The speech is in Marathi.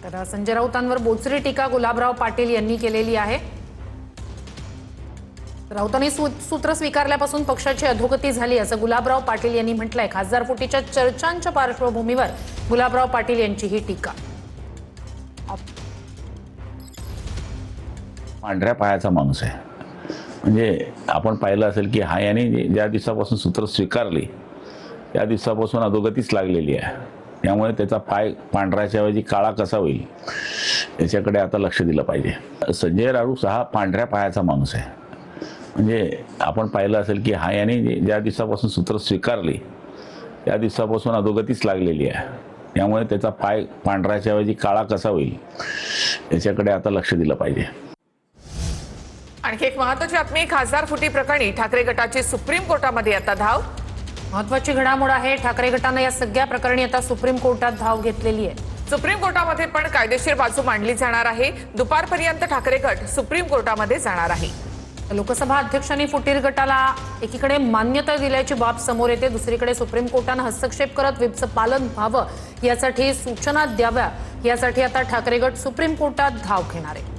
तर संजय राऊतांवर बोचरी टीका गुलाबराव पाटील यांनी केलेली आहे। राऊतांनी सूत्र स्वीकारल्यापासून पक्षाची अधोगती झाली असं गुलाबराव पाटील यांनी म्हटलंय। खासदार फुटीच्या चर्चांच्या पार्श्वभूमीवर गुलाबराव पाटील यांची ही टीका। पांढऱ्या पायाचा माणूस आहे, म्हणजे आपण पाहिलं असेल की हा याने ज्या दिवसापासून सूत्र स्वीकारली त्या दिवसापासून अधोगतीच लागलेली आहे। त्यामुळे त्याचा पाय पांढऱ्याच्या ऐवजी काळा कसा होईल याच्याकडे आता लक्ष दिलं पाहिजे। संजय राऊत हा पांढऱ्या पायाचा माणूस आहे, म्हणजे आपण पाहिलं असेल की हा याने ज्या दिवसापासून सूत्र स्वीकारली त्या दिवसापासून अधोगतीच लागलेली आहे। त्यामुळे त्याचा पाय पांढऱ्याच्या ऐवजी काळा कसा होईल याच्याकडे आता लक्ष दिलं पाहिजे। आणखी एक महत्त्वाची बातमी, खासदार फुटी प्रकरणी ठाकरे गटाची सुप्रीम कोर्टामध्ये आता धाव। महत्त्वाची घडामोड आहे। ठाकरे गटाने या सगळ्या प्रकरणी आता सुप्रीम कोर्टात धाव घेतलेली आहे। सुप्रीम कोर्टामध्ये पण कायदेशीर बाजू मांडली जाणार आहे। दुपारपर्यंत ठाकरे गट सुप्रीम कोर्टामध्ये जाणार आहे। लोकसभा अध्यक्षांनी फुटीर गटाला एकीकडे मान्यता दिल्याची बाब समोर येते, दुसरीकडे सुप्रीम कोर्टाने हस्तक्षेप करत व्हिपचं पालन व्हावं यासाठी सूचना द्याव्या यासाठी आता ठाकरे गट सुप्रीम कोर्टात धाव घेणार आहे।